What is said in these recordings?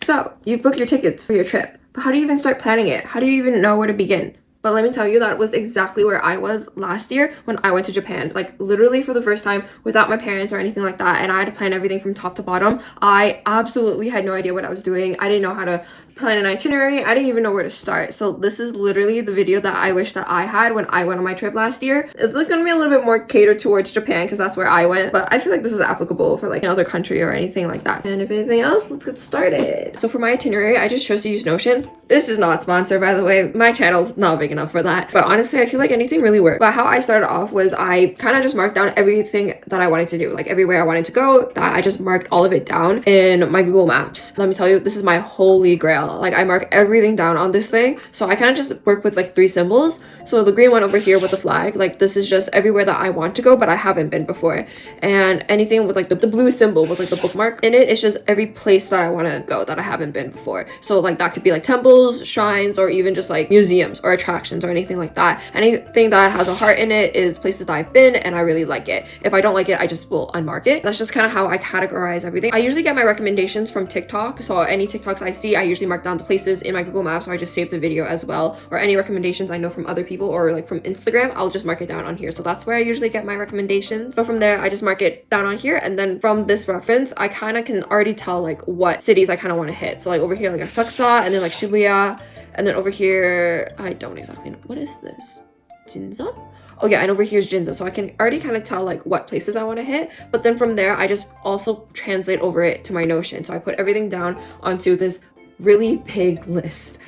So, you've booked your tickets for your trip, but how do you even start planning it? How do you even know where to begin? But let me tell you, that was exactly where I was last year when I went to Japan. Like, literally for the first time without my parents or anything like that. And I had to plan everything from top to bottom. I absolutely had no idea what I was doing. I didn't know how to plan an itinerary. I didn't even know where to start. So this is literally the video that I wish that I had when I went on my trip last year. It's like gonna be a little bit more catered towards Japan because that's where I went. But I feel like this is applicable for like another country or anything like that. And if anything else, let's get started. So for my itinerary, I just chose to use Notion. This is not sponsored, by the way. My channel's not big enough for that. But honestly, I feel like anything really works. But how I started off was I kind of just marked down everything that I wanted to do. Like everywhere I wanted to go, that I just marked all of it down in my Google Maps. Let me tell you, this is my holy grail. Like I mark everything down on this thing. So I kind of just work with like 3 symbols. So the green one over here with the flag, like this is just everywhere that I want to go, but I haven't been before. And anything with like the blue symbol with like the bookmark in it, it's just every place that I want to go that I haven't been before. So like that could be like temples, shrines, or even just like museums or attractions or anything like that. Anything that has a heart in it is places that I've been and I really like it. If I don't like it, I just will unmark it. That's just kind of how I categorize everything. I usually get my recommendations from TikTok. So any TikToks I see, I usually mark down the places in my Google Maps, or I just save the video as well. Or any recommendations I know from other people or like from Instagram, I'll just mark it down on here. So that's where I usually get my recommendations. So from there, I just mark it down on here. And then from this reference, I kind of can already tell like what cities I kind of want to hit. So like over here, like Asakusa, and then like Shibuya. And then over here, I don't exactly know. What is this? Ginza? Oh yeah, and over here's Ginza. So I can already kind of tell like what places I want to hit. But then from there, I just also translate over it to my Notion. So I put everything down onto this really big list.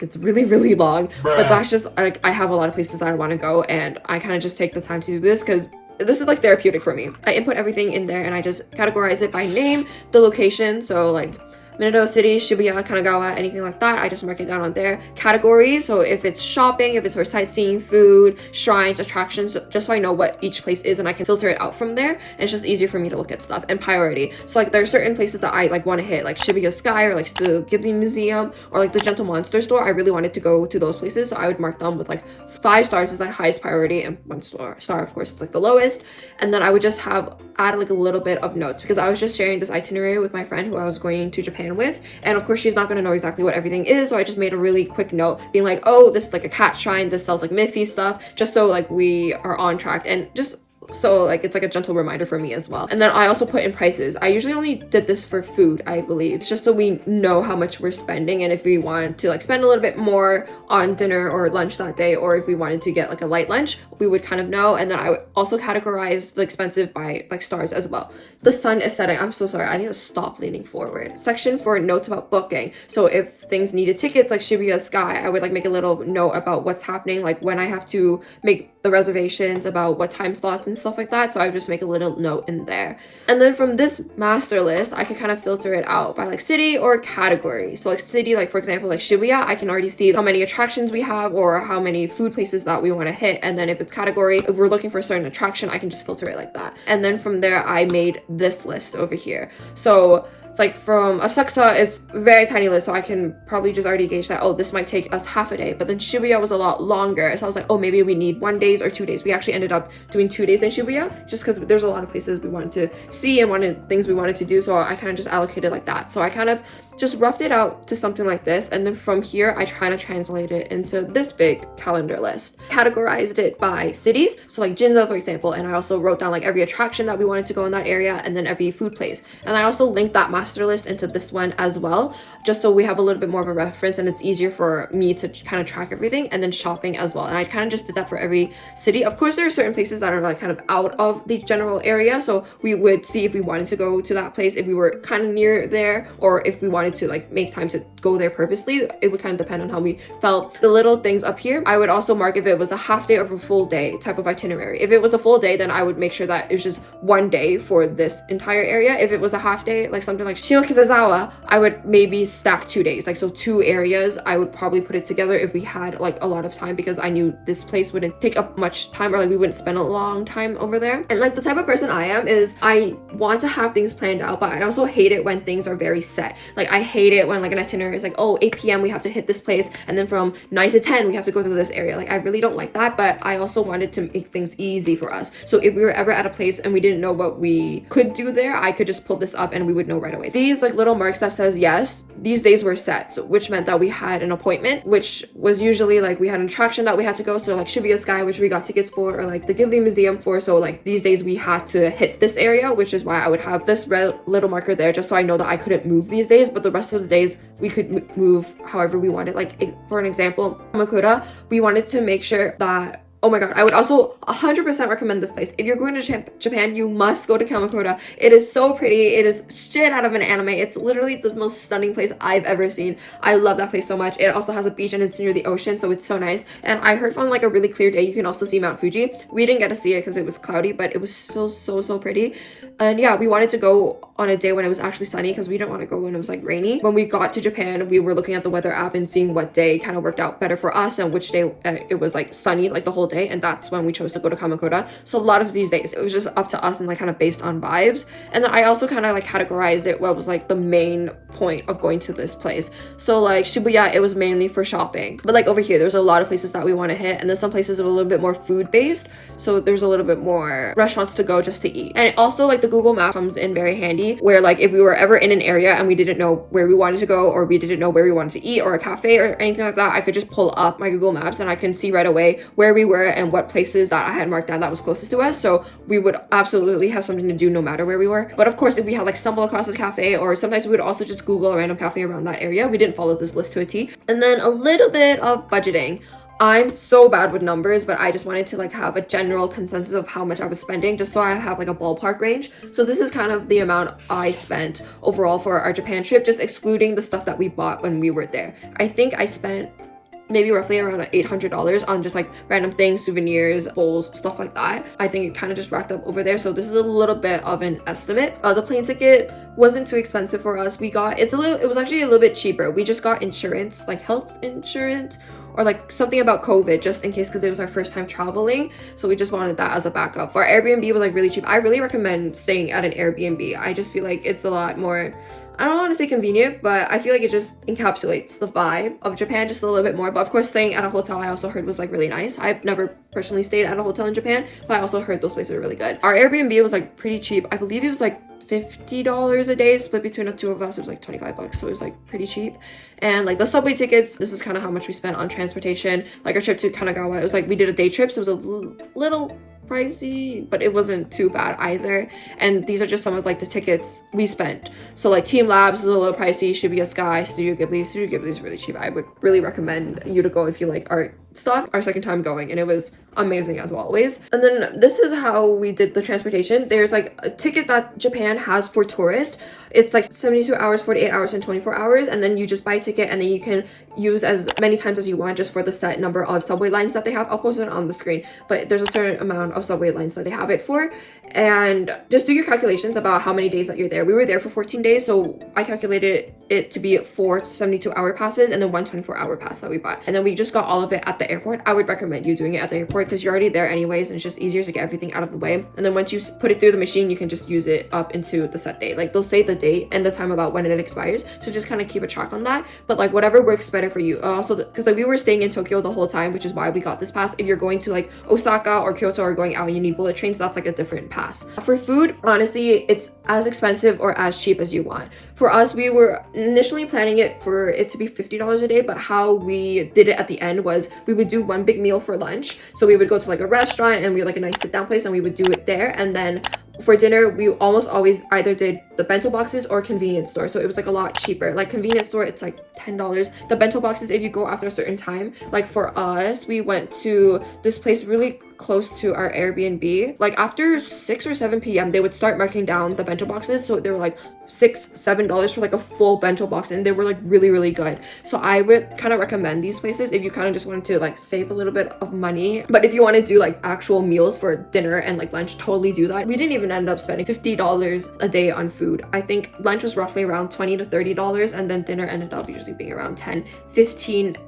It's really, really long. But that's just like, I have a lot of places that I want to go. And I kind of just take the time to do this because this is like therapeutic for me. I input everything in there and I just categorize it by name, the location. So like Minato City, Shibuya, Kanagawa, anything like that, I just mark it down on there. Categories, so if it's shopping, if it's for sightseeing, food, shrines, attractions, just so I know what each place is and I can filter it out from there. And it's just easier for me to look at stuff. And priority, so like there are certain places that I like want to hit, like Shibuya Sky or like the Ghibli Museum or like the Gentle Monster store. I really wanted to go to those places, so I would mark them with like 5 stars is the highest priority and 1 star of course is like the lowest. And then I would just add like a little bit of notes because I was just sharing this itinerary with my friend who I was going to Japan with, and of course she's not going to know exactly what everything is, so I just made a really quick note being like, oh, this is like a cat shrine, this sells like Miffy stuff, just so like we are on track and just so like it's like a gentle reminder for me as well. And then I also put in prices. I usually only did this for food, I believe. It's just so we know how much we're spending and if we want to like spend a little bit more on dinner or lunch that day, or if we wanted to get like a light lunch, we would kind of know. And then I would also categorize the expensive by like stars as well. The sun is setting. I'm so sorry, I need to stop leaning forward. Section for notes about booking. So if things needed tickets like Shibuya Sky, I would like make a little note about what's happening, like when I have to make the reservations, about what time slots and stuff like that. So I would just make a little note in there. And then from this master list, I can kind of filter it out by like city or category. So like city, like for example, like Shibuya, I can already see how many attractions we have or how many food places that we want to hit. And then if it's category, if we're looking for a certain attraction, I can just filter it like that. And then from there, I made this list over here. So like from Asakusa, it's very tiny list, so I can probably just already gauge that, oh, this might take us half a day. But then Shibuya was a lot longer, so I was like, oh, maybe we need 1 day or 2 days. We actually ended up doing 2 days in Shibuya just because there's a lot of places we wanted to see and things we wanted to do, so I kind of just allocated like that. So I kind of just roughed it out to something like this, and then from here I kind of translated it into this big calendar list. Categorized it by cities, so like Ginza for example, and I also wrote down like every attraction that we wanted to go in that area, and then every food place. And I also linked that master list into this one as well, just so we have a little bit more of a reference and it's easier for me to kind of track everything. And then shopping as well, and I kind of just did that for every city. Of course there are certain places that are like kind of out of the general area, so we would see if we wanted to go to that place, if we were kind of near there, or if we wanted to like make time to go there purposely. It would kind of depend on how we felt. The little things up here, I would also mark if it was a half day or a full day type of itinerary. If it was a full day, then I would make sure that it was just 1 day for this entire area. If it was a half day, like something like Shimokitazawa, I would maybe stack 2 days, like so 2 areas. I would probably put it together if we had like a lot of time, because I knew this place wouldn't take up much time, or like we wouldn't spend a long time over there. And like the type of person I am is I want to have things planned out, but I also hate it when things are very set. Like I hate it when like an itinerary is like, oh, 8 p.m. we have to hit this place, and then from 9 to 10 we have to go to this area. Like I really don't like that, but I also wanted to make things easy for us. So if we were ever at a place and we didn't know what we could do there, I could just pull this up and we would know right away. These like little marks that says yes, these days were set, so, which meant that we had an appointment, which was usually like we had an attraction that we had to go, so like 𝚘𝚐𝚐𝚑, which we got tickets for, or like the Ghibli Museum for. So like these days we had to hit this area, which is why I would have this red little marker there, just so I know that I couldn't move these days, but the rest of the days we could move however we wanted. Like for an example, Kamakura, we wanted to make sure that, oh my god, I would also 100% recommend this place. If you're going to Japan, you must go to Kamakura. It is so pretty. It is shit out of an anime. It's literally the most stunning place I've ever seen. I love that place so much. It also has a beach and it's near the ocean, so it's so nice. And I heard from like a really clear day, you can also see Mount Fuji. We didn't get to see it because it was cloudy, but it was still so pretty. And yeah, we wanted to go on a day when it was actually sunny because we didn't want to go when it was like rainy. When we got to Japan, we were looking at the weather app and seeing what day kind of worked out better for us and which day it was like sunny like the whole day, and that's when we chose to go to Kamakura. So a lot of these days it was just up to us and like kind of based on vibes. And then I also kind of like categorized it what was like the main point of going to this place. So like Shibuya, it was mainly for shopping, but like over here there's a lot of places that we want to hit, and then some places are a little bit more food based, so there's a little bit more restaurants to go just to eat. And also like the Google Map comes in very handy, where like if we were ever in an area and we didn't know where we wanted to go, or we didn't know where we wanted to eat or a cafe or anything like that, I could just pull up my Google Maps and I can see right away where we were and what places that I had marked down that was closest to us. So we would absolutely have something to do no matter where we were. But of course, if we had like stumbled across a cafe, or sometimes we would also just Google a random cafe around that area. We didn't follow this list to a T. And then a little bit of budgeting. I'm so bad with numbers, but I just wanted to like have a general consensus of how much I was spending, just so I have like a ballpark range. So this is kind of the amount I spent overall for our Japan trip, just excluding the stuff that we bought when we were there. I think I spent maybe roughly around $800 on just like random things, souvenirs, bowls, stuff like that. I think it kind of just racked up over there. So this is a little bit of an estimate. The plane ticket wasn't too expensive for us. It was actually a little bit cheaper. We just got insurance, like health insurance, or like something about COVID, just in case, because it was our first time traveling. So we just wanted that as a backup. Our Airbnb was like really cheap. I really recommend staying at an Airbnb. I just feel like it's a lot more, I don't want to say convenient, but I feel like it just encapsulates the vibe of Japan just a little bit more. But of course, staying at a hotel I also heard was like really nice. I've never personally stayed at a hotel in Japan, but I also heard those places are really good. Our Airbnb was like pretty cheap. I believe it was like $50 a day, split between the two of us. It was like 25 bucks, so it was like pretty cheap. And like the subway tickets, this is kind of how much we spent on transportation. Like our trip to Kanagawa, it was like we did a day trip, so it was a little pricey, but it wasn't too bad either. And these are just some of like the tickets we spent. So like Team Labs was a little pricey, Shibuya Sky, Studio Ghibli is really cheap. I would really recommend you to go if you like art stuff. Our second time going, and it was amazing as always. And then this is how we did the transportation. There's like a ticket that Japan has for tourists. It's like 72 hours, 48 hours, and 24 hours, and then you just buy a ticket and then you can use as many times as you want just for the set number of subway lines that they have. I'll post it on the screen, but there's a certain amount of subway lines that they have it for. And just do your calculations about how many days that you're there. We were there for 14 days, so I calculated it to be 4 72-hour passes and then 1 24-hour pass that we bought. And then we just got all of it at the airport. I would recommend you doing it at the airport because you're already there anyways, and it's just easier to get everything out of the way. And then once you put it through the machine, you can just use it up into the set date. Like they'll say the date and the time about when it expires, so just kind of keep a track on that. But like whatever works better for you. Also, because like we were staying in Tokyo the whole time, which is why we got this pass. If you're going to like Osaka or Kyoto or going out and you need bullet trains, that's like a different pass. For food, honestly, it's as expensive or as cheap as you want. For us, we were initially planning it for it to be $50 a day, but how we did it at the end was we would do one big meal for lunch. So we would go to like a restaurant and we had like a nice sit down place and we would do it there. And then for dinner, we almost always either did the bento boxes or convenience store. So it was like a lot cheaper. Like convenience store, it's like $10. The bento boxes, if you go after a certain time, like for us, we went to this place really close to our Airbnb. Like after 6 or 7 p.m. they would start marking down the bento boxes, so they were like $6-7 for like a full bento box, and they were like really good. So I would kind of recommend these places if you kind of just want to like save a little bit of money. But if you want to do like actual meals for dinner and like lunch, totally do that. We didn't even end up spending $50 a day on food. I think lunch was roughly around $20 to $30, and then dinner ended up usually being around 10-15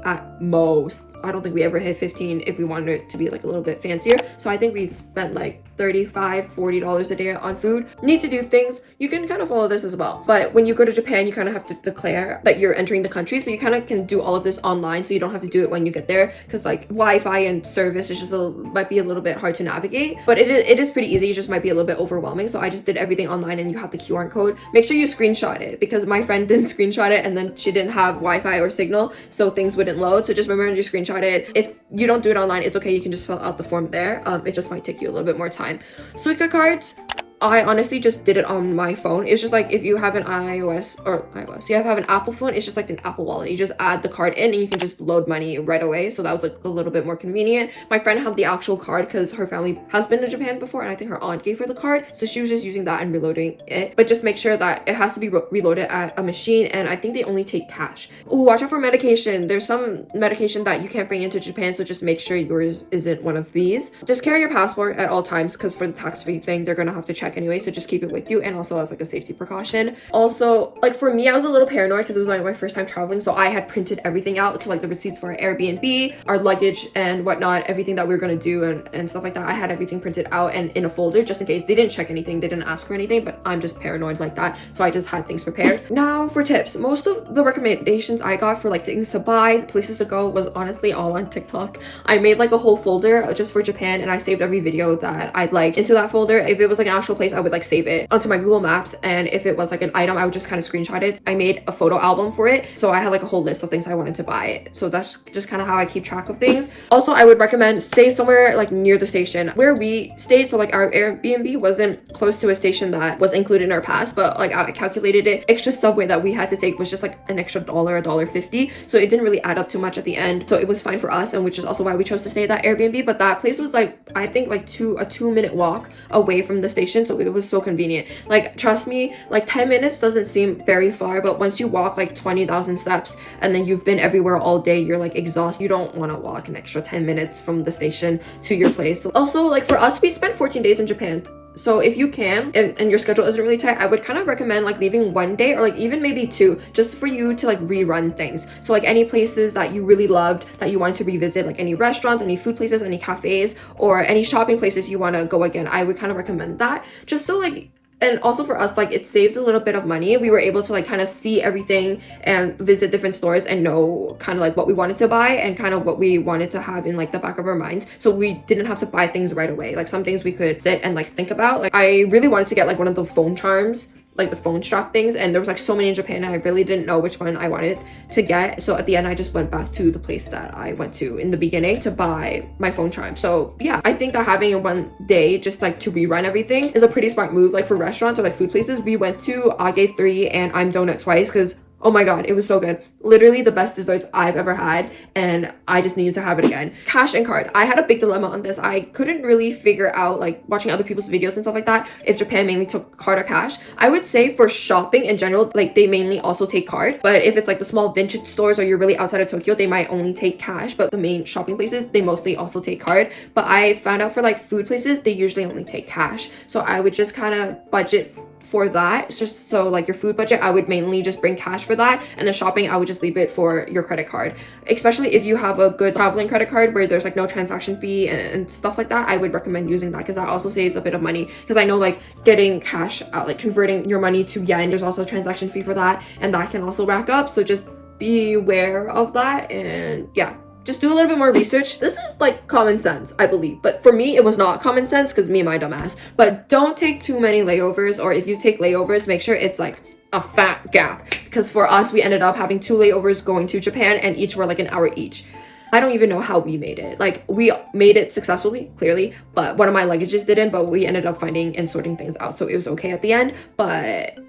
at most. I don't think we ever hit 15 if we wanted it to be like a little bit fancier. So I think we spent like $35-$40 a day on food. Need to do things. You can kind of follow this as well. But when you go to Japan, you kind of have to declare that you're entering the country. So you kind of can do all of this online. So you don't have to do it when you get there. Because like Wi-Fi and service is just might be a little bit hard to navigate. But it is pretty easy. It just might be a little bit overwhelming. So I just did everything online, and you have the QR code. Make sure you screenshot it, because my friend didn't screenshot it and then she didn't have Wi-Fi or signal. So things wouldn't load. So just remember to screenshot it. If you don't do it online, it's okay. You can just fill out the form there. It just might take you a little bit more time. Suica cards, I honestly just did it on my phone. It's just like if you have an you have an Apple phone, it's just like an Apple wallet. You just add the card in and you can just load money right away. So that was like a little bit more convenient. My friend had the actual card because her family has been to Japan before, and I think her aunt gave her the card. So she was just using that and reloading it. But just make sure that it has to be reloaded at a machine, and I think they only take cash. Oh, watch out for medication. There's some medication that you can't bring into Japan, so just make sure yours isn't one of these. Just carry your passport at all times, because for the tax-free thing, they're gonna have to check anyway, so just keep it with you, and also as like a safety precaution. Also, like for me, I was a little paranoid because it was like my first time traveling, so I had printed everything out, to like the receipts for our Airbnb, our luggage and whatnot, everything that we were gonna do and stuff like that. I had everything printed out and in a folder just in case. They didn't check anything, they didn't ask for anything, but I'm just paranoid like that, so I just had things prepared. Now for tips. Most of the recommendations I got for like things to buy, places to go, was honestly all on TikTok. I made like a whole folder just for Japan, and I saved every video that I'd like into that folder. If it was like an actual place, I would like save it onto my Google Maps, and if it was like an item, I would just kind of screenshot it. I made a photo album for it, so I had like a whole list of things I wanted to buy. So that's just kind of how I keep track of things. Also, I would recommend stay somewhere like near the station where we stayed. So like our Airbnb wasn't close to a station that was included in our pass, but like I calculated it, extra subway that we had to take was just like an extra $1.50, so it didn't really add up too much at the end, so it was fine for us, and which is also why we chose to stay at that Airbnb. But that place was like, I think like a 2-minute walk away from the station, so it was so convenient. Like trust me, like 10 minutes doesn't seem very far, but once you walk like 20,000 steps and then you've been everywhere all day, you're like exhausted. You don't want to walk an extra 10 minutes from the station to your place. Also, like for us, we spent 14 days in Japan. So if you can, and your schedule isn't really tight, I would kind of recommend like leaving 1 day or like even maybe 2, just for you to like rerun things. So like any places that you really loved that you wanted to revisit, like any restaurants, any food places, any cafes, or any shopping places you want to go again, I would kind of recommend that, just so like. And also for us, like it saves a little bit of money. We were able to like kind of see everything and visit different stores and know kind of like what we wanted to buy and kind of what we wanted to have in like the back of our minds. So we didn't have to buy things right away. Like some things we could sit and like think about. Like I really wanted to get like one of the phone charms, like the phone strap things, and there was like so many in Japan, and I really didn't know which one I wanted to get. So at the end, I just went back to the place that I went to in the beginning to buy my phone charm. So yeah, I think that having a 1 day just like to rerun everything is a pretty smart move. Like for restaurants or like food places, we went to Age 3 and I'm Donut twice, because oh my god, it was so good. Literally the best desserts I've ever had, and I just needed to have it again. Cash and card. I had a big dilemma on this. I couldn't really figure out, like watching other people's videos and stuff like that, if Japan mainly took card or cash. I would say for shopping in general, like they mainly also take card, but if it's like the small vintage stores or you're really outside of Tokyo, they might only take cash. But the main shopping places, they mostly also take card. But I found out for like food places, they usually only take cash. So I would just kind of budget for that. It's just so like your food budget, I would mainly just bring cash for that, and the shopping I would just leave it for your credit card. Especially if you have a good traveling credit card where there's like no transaction fee and stuff like that, I would recommend using that, because that also saves a bit of money. Because I know like getting cash out, like converting your money to yen, there's also a transaction fee for that, and that can also rack up. So just be aware of that, and yeah, just do a little bit more research. This is like common sense, I believe, but for me it was not common sense because me and my dumbass. But don't take too many layovers, or if you take layovers, make sure it's like a fat gap, because for us we ended up having 2 layovers going to Japan, and each were like an hour each. I don't even know how we made it. Like we made it successfully, clearly, but one of my luggages didn't, but we ended up finding and sorting things out, so it was okay at the end. But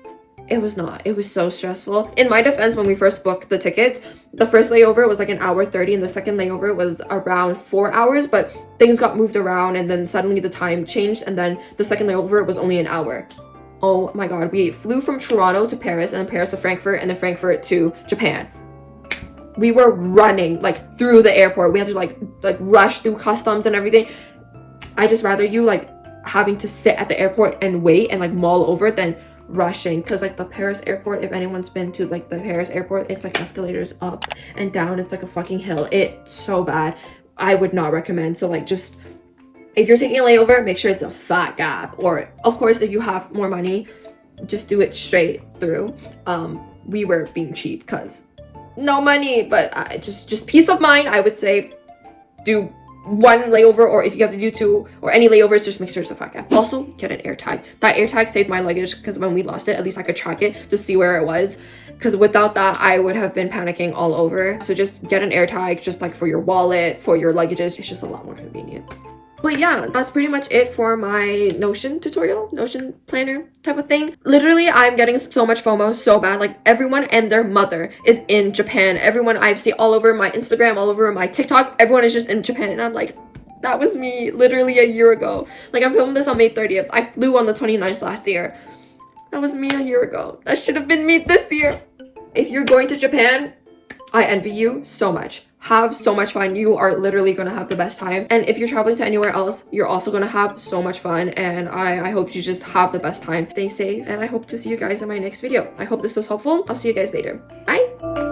it was not. It was so stressful. In my defense, when we first booked the tickets, the first layover was like an hour 30 and the second layover was around 4 hours, but things got moved around and then suddenly the time changed, and then the second layover was only an hour. Oh my god, we flew from Toronto to Paris, and then Paris to Frankfurt, and then Frankfurt to Japan. We were running like through the airport. We had to like rush through customs and everything. I just rather you like having to sit at the airport and wait and like mull over than rushing, because like the Paris airport, if anyone's been to like the Paris airport, it's like escalators up and down. It's like a fucking hill. It's so bad. I would not recommend. So like, just if you're taking a layover, make sure it's a fat gap, or of course if you have more money, just do it straight through. We were being cheap because no money, but just peace of mind, I would say do one layover, or if you have to do two or any layovers, just make sure it's a fat gap. Also, get an air tag. That air tag saved my luggage, because when we lost it, at least I could track it to see where it was, because without that I would have been panicking all over. So just get an air tag, just like for your wallet, for your luggages. It's just a lot more convenient. But yeah, that's pretty much it for my Notion tutorial, Notion planner type of thing. Literally, I'm getting so much FOMO so bad. Like, everyone and their mother is in Japan. Everyone I've seen all over my Instagram, all over my TikTok, everyone is just in Japan. And I'm like, that was me literally a year ago. Like, I'm filming this on May 30th. I flew on the 29th last year. That was me a year ago. That should have been me this year. If you're going to Japan, I envy you so much. Have so much fun. You are literally gonna have the best time. And if you're traveling to anywhere else, you're also gonna have so much fun. And I hope you just have the best time. Stay safe, and I hope to see you guys in my next video. I hope this was helpful. I'll see you guys later. Bye.